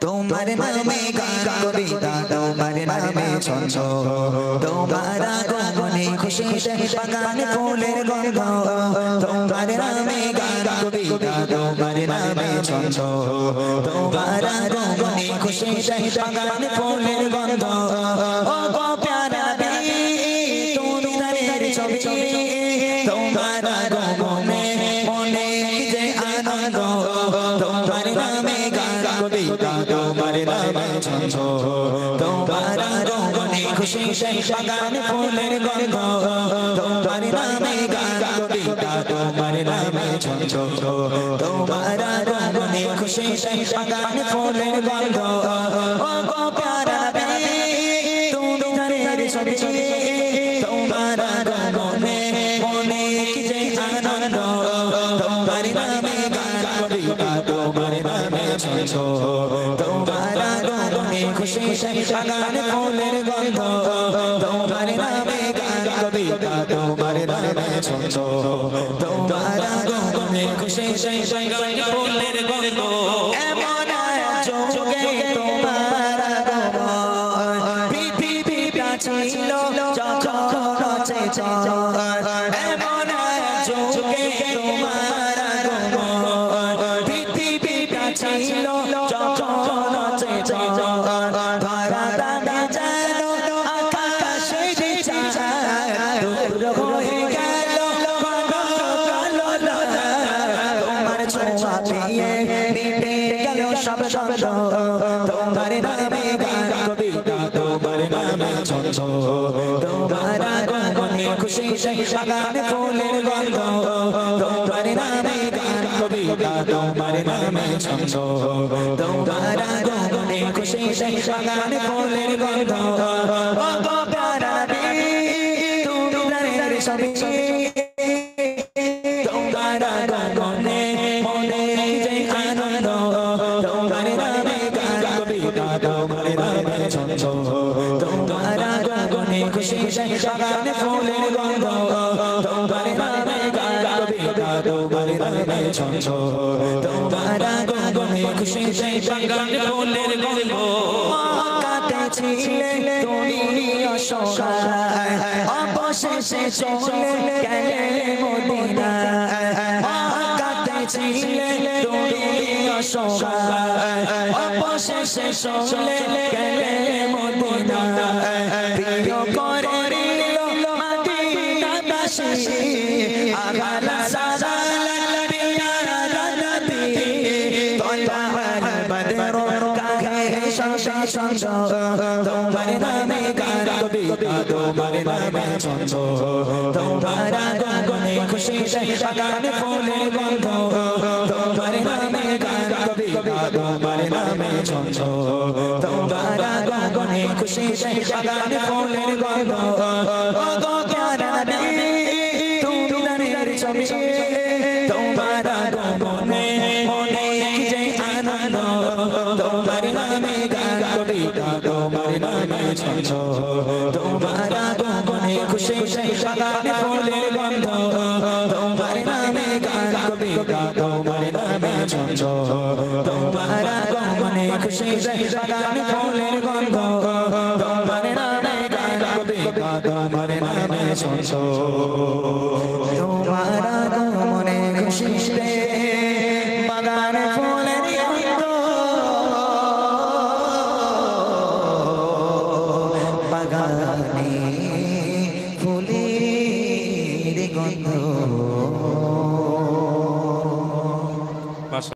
তোমার নামে গান কবিতা তোমার নামে ছন্দ তোমার আগমনে খুশিতে বাগানে ফুলের গন্ধ তোমার নামে গান কবিতা তোমার নামে ছন্দ তোমার আগমনে খুশিতে বাগানে ফুলের গন্ধ ও গো প্যারা নবী তুমি তারের ছবি তোমার আগমনে মনে যে আনন্দ তোমার নামে গান কবিতা তোমার নামে ছন্দ তোমার আগমনে খুশিতে বাগানে ফুলের গন্ধ তোমার নামে গান কবিতা তোমার নামে ছন্দ তোমার আগমনে খুশিতে বাগানে ফুলের গন্ধ ও গো প্যারা নবী তুমি তারের ছবি তোমার আগমনে মনে যে আনন্দ তোমার নামে গান কবিতা তোমার নামে ছন্দ তোমার আগমনে খুশিতে বাগানে ফুলের গন্ধ তোমার নামে গান কবিতা তোমার নামে ছন্দ তোমার আগমনে খুশিতে বাগানে ফুলের গন্ধ এমন যোগে তোমার আগমন পৃথিবীটা ছিল যখন চঞ্চল এমন যোগে তোমার আগমন পৃথিবীটা ছিল যখন চঞ্চল ধরাটা যেন আকাশে চাঁদ দূর হয়ে গেল তোমার ছোঁয়া পেয়ে মিটে গেল সব শব্দ তোমার নামে গান কবিতা তোমার নামে ছন্দ তোমার আগমনে খুশিতে বাগানে ফুলের গন্ধ তোমার নামে গান কবিতা তোমার নামে ছন্দ তোমার আগমনে খুশিতে বাগানে ফুলের গন্ধ ও গো প্যারা নবী তুমি তারের ছবি তোমার আগমনে মনে যে আনন্দ তোমার নামে গান কবিতা তোমার নামে ছন্দ তোমার আগমনে খুশিতে বাগানে ফুলের গন্ধ তোমার নামে গান কবিতা তোমার নামে ছন্দ তোমার আগমনে খুশিতে বাগানে ফুলের গন্ধ মক্কাতে ছিলে তুমি অসহায় অবশেষে চলে গেলে মদিনায় মক্কাতে ছিলে তুমি অসহায় অবশেষে চলে গেলে মদিনায় প্রিয় করে নিল মদিনাবাসী আগালা সাজালেন পিয়ারা নবী তয়বার বদর কাহে শশ তোমার নামে গান কবিতা তোমার নামে ছন্দ তোমার আগমনে খুশিতে বাগানে ফুলের গন্ধ তোমার নামে গান কবিতা তোমার নামে ছন্দ তোমার আগমনে খুশিতে বাগানে ফুলের গন্ধ ও গো প্যারা নবী তুমি তারের ছবি তোমার আগমনে মনে যে আনন্দ তোমার নামে গান কবিতা তোমার নামে ছন্দ তোমার আগমনে খুশিতে বাগানে ফুলের গন্ধ তোমার নামে গান কবিতা তোমার নামে ছন্দ তোমার আগমনে খুশিতে বাগানে ফুলের গন্ধ তোমার নামে গান কবিতা তোমার নামে ছন্দ তোমার আগমনে খুশিতে বাগানে ফুলের গন্ধ বাগানে ফুলের গন্ধ